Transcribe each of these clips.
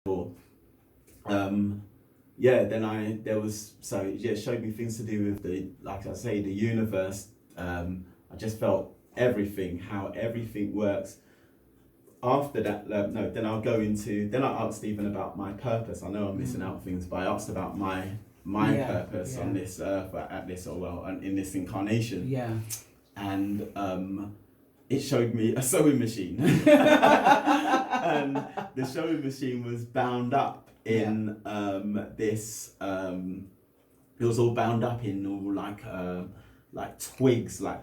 for. So it showed me things to do with like I say, the universe. I just felt how everything works. After that, then I asked Stephen about my purpose. I know I'm missing out things, but I asked about my purpose on this earth, and in this incarnation. Yeah. And it showed me a sewing machine. And the sewing machine was bound up in this. It was all bound up in all like twigs, like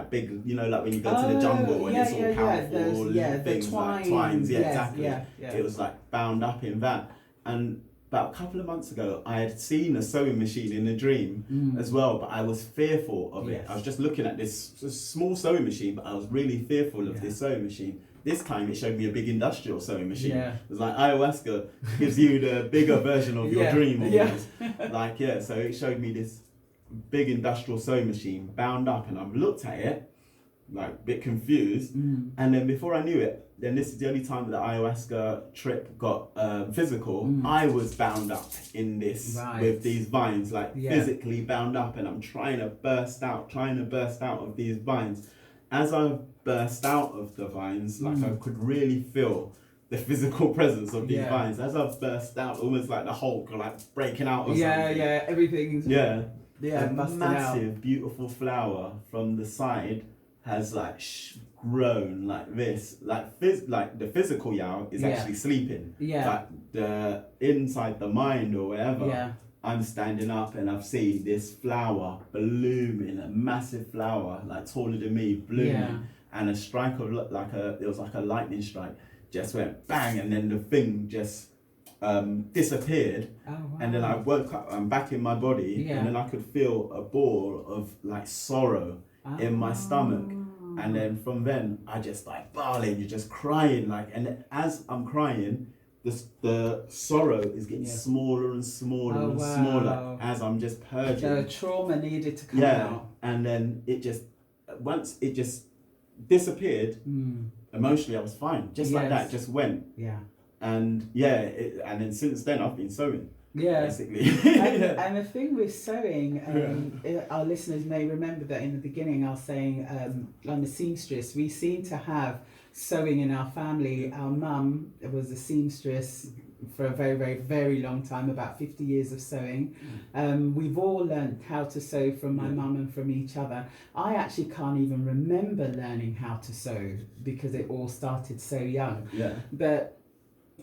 big, like when you go to the jungle and it's all powerful things like twines. Exactly. Yeah. It was like bound up in that. And about a couple of months ago, I had seen a sewing machine in a dream as well, but I was fearful of it. I was just looking at this small sewing machine, but I was really fearful of this sewing machine. This time it showed me a big industrial sewing machine. Yeah. It was like ayahuasca gives you the bigger version of your dream. Almost. So it showed me this big industrial sewing machine bound up, and I've looked at it like a bit confused. And then before I knew it, then this is the only time that the ayahuasca trip got physical. I was bound up in this with these vines, physically bound up, and I'm trying to burst out of these vines. As I burst out of the vines, I could really feel the physical presence of these vines. As I burst out, almost like the Hulk, breaking out or something. Everything's a massive, beautiful flower from the side has grown like this. The physical Yaw is actually sleeping. The inside the mind or wherever. I'm standing up and I've seen this flower blooming, a massive flower, taller than me, blooming, and a strike of it was like a lightning strike, just went bang, and then the thing just disappeared. And then I woke up, I'm back in my body, and then I could feel a ball of sorrow in my stomach. And then from then I just bawling, you're just crying, and as I'm crying, the sorrow is getting smaller and smaller smaller as I'm just purging. The trauma needed to come out. And then once it just disappeared, emotionally I was fine. Just like that, just went. And and then since then I've been sewing. Basically. And the thing with sewing, our listeners may remember that in the beginning I was saying I'm a seamstress. We seem to have sewing in our family. Our mum was a seamstress for a very, very, very long time, about 50 years of sewing. We've all learned how to sew from my mum and from each other. I actually can't even remember learning how to sew because it all started so young. But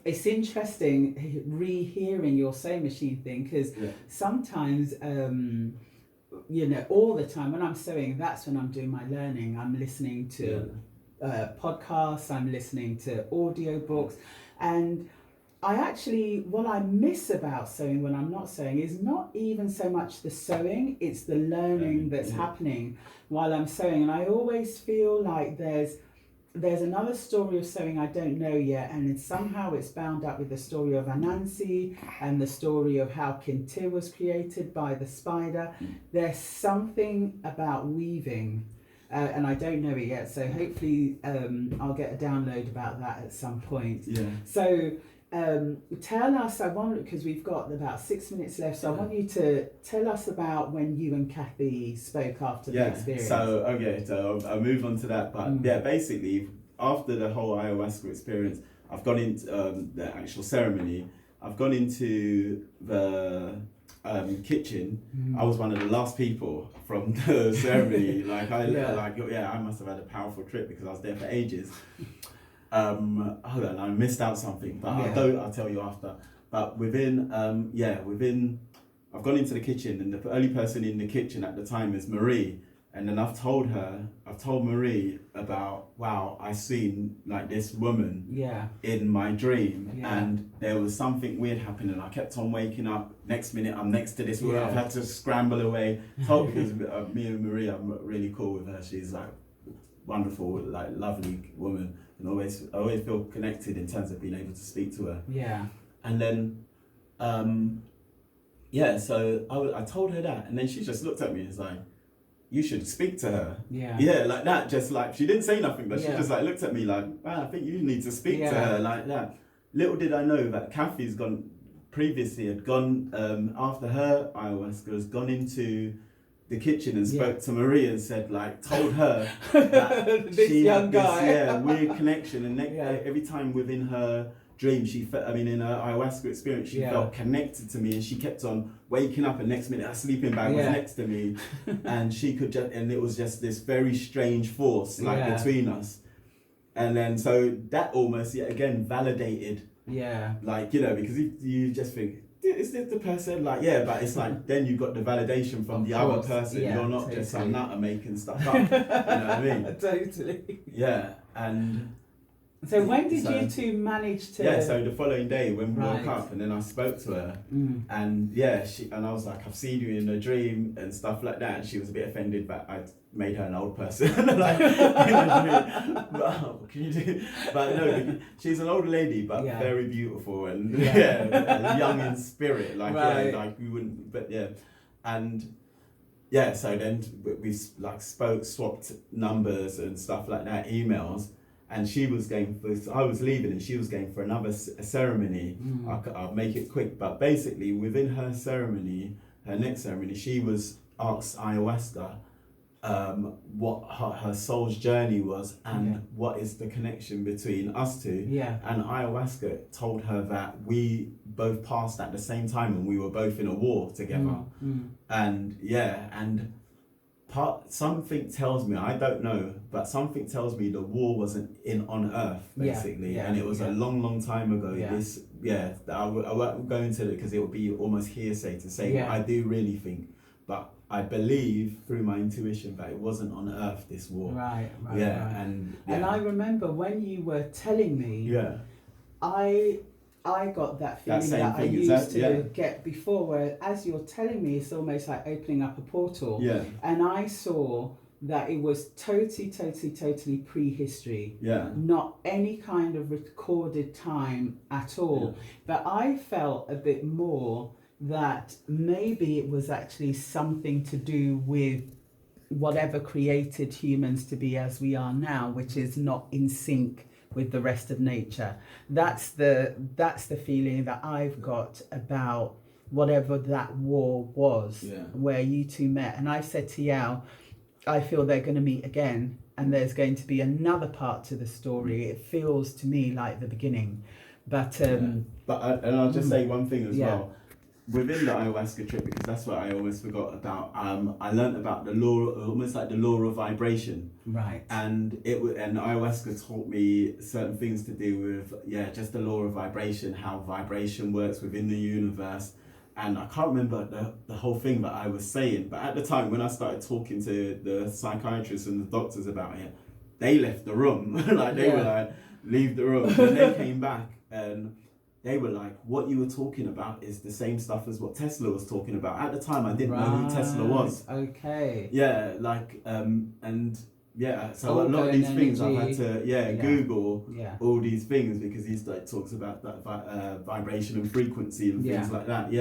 it's interesting rehearing your sewing machine thing, because sometimes all the time when I'm sewing, that's when I'm doing my learning. I'm listening to podcasts, I'm listening to audiobooks, and what I miss about sewing when I'm not sewing is not even so much the sewing, it's the learning that's happening while I'm sewing. And I always feel like there's another story of sewing I don't know yet, and somehow it's bound up with the story of Anansi and the story of how Kintir was created by the spider. There's something about weaving, and I don't know it yet, so hopefully I'll get a download about that at some point. So tell us, because we've got about 6 minutes left, so I want you to tell us about when you and Kathy spoke after the experience. So I'll move on to that, but basically after the whole ayahuasca experience, I've gone into the actual ceremony, I've gone into the kitchen. I was one of the last people from the ceremony. I must have had a powerful trip because I was there for ages. Hold on, I missed out something, but I'll tell you after. But within I've gone into the kitchen, and the only person in the kitchen at the time is Marie. And then I've told Marie about, I seen this woman in my dream, and there was something weird happening. I kept on waking up. Next minute I'm next to this woman. I've had to scramble away. Because me and Marie, I'm really cool with her. She's wonderful, lovely woman, and I always feel connected in terms of being able to speak to her. And then so I told her that, and then she just looked at me and was like, you should speak to her. Like that, just she didn't say nothing, but she just looked at me I think you need to speak to her like that. little did I know that Kathy's had gone after her ayahuasca, has gone into the kitchen and spoke to Maria and said, like, told her that this she young had guy. this weird connection, and every time within her dream in her ayahuasca experience, she felt connected to me, and she kept on waking up, and next minute her sleeping bag was next to me, and she could and it was just this very strange force between us. And then so that almost yet again validated, like, you know, because you just think, is this the person? Like, but it's like then you got the validation from the other person. You're not just some nutter making stuff up. You know what I mean? Totally. Yeah, and so when did you two manage to? Yeah, so the following day when we woke up, and then I spoke to her, and I was like, I've seen you in a dream and stuff like that, and she was a bit offended that I'd made her an old person. Like, what can you do? But no, she's an older lady, but very beautiful and young in spirit. Like like we wouldn't, but and. Yeah, so then we like swapped numbers and stuff like that, emails, and she was going for, I was leaving and she was going for another ceremony. I'll make it quick, but basically within her ceremony, her next ceremony, she was asked ayahuasca what her soul's journey was and what is the connection between us two. And ayahuasca told her that we both passed at the same time and we were both in a war together. And something tells me, I don't know, but something tells me the war wasn't on Earth, basically, and it was a long time ago. I won't go into it because it would be almost hearsay to say what I do really think, but I believe through my intuition that it wasn't on Earth, this war. Right. And I remember when you were telling me, I got that feeling that I used to get before, where as you're telling me, it's almost like opening up a portal. And I saw that it was totally prehistory. Not any kind of recorded time at all. But I felt a bit more that maybe it was actually something to do with whatever created humans to be as we are now, which is not in sync with the rest of nature. That's the feeling that I've got about whatever that war was, where you two met. And I said to Yaw, I feel they're going to meet again, and there's going to be another part to the story. It feels to me like the beginning, but and I'll just say one thing as well. Within the ayahuasca trip, because that's what I always forgot about, I learned about the law, almost like the law of vibration. And ayahuasca taught me certain things to do with, just the law of vibration, how vibration works within the universe. And I can't remember the whole thing that I was saying, but at the time when I started talking to the psychiatrists and the doctors about it, they left the room. Like they were like, leave the room. And they came back and they were like, what you were talking about is the same stuff as what Tesla was talking about. At the time, I didn't know who Tesla was. So a lot of these things I've had to Google all these things, because he's like talks about that vibration and frequency and things like that.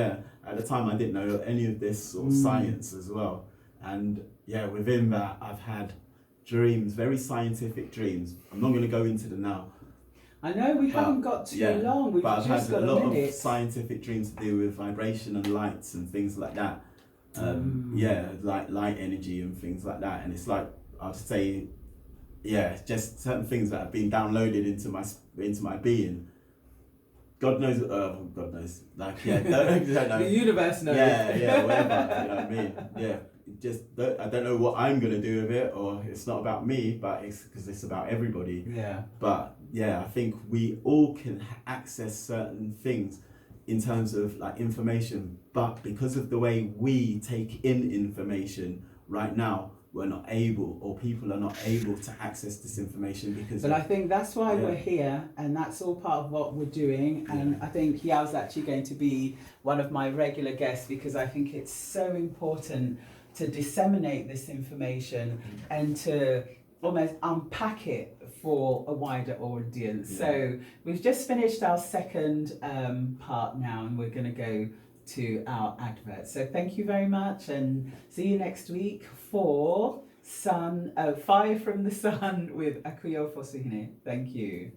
At the time, I didn't know any of this sort of science as well. And within that, I've had dreams, very scientific dreams. I'm not going to go into them now. I know we haven't got too long. We've but I've just had got a lot minute. of scientific dreams to do with vibration and lights and things like that. Like light energy and things like that. And it's like, I'd say, just certain things that have been downloaded into my being. God knows. Like, don't know. The universe knows. Whatever. You know what I mean? I don't know what I'm gonna do with it, or it's not about me, but it's because it's about everybody. But I think we all can access certain things in terms of like information, but because of the way we take in information right now, we're not able, or people are not able to access this information because. But I think that's why we're here, and that's all part of what we're doing. And I think Yaw's actually going to be one of my regular guests, because I think it's so important to disseminate this information and to almost unpack it for a wider audience. So we've just finished our second part now, and we're going to go to our advert. So thank you very much, and see you next week for Fire from the Sun with Yaw Fosu. Thank you.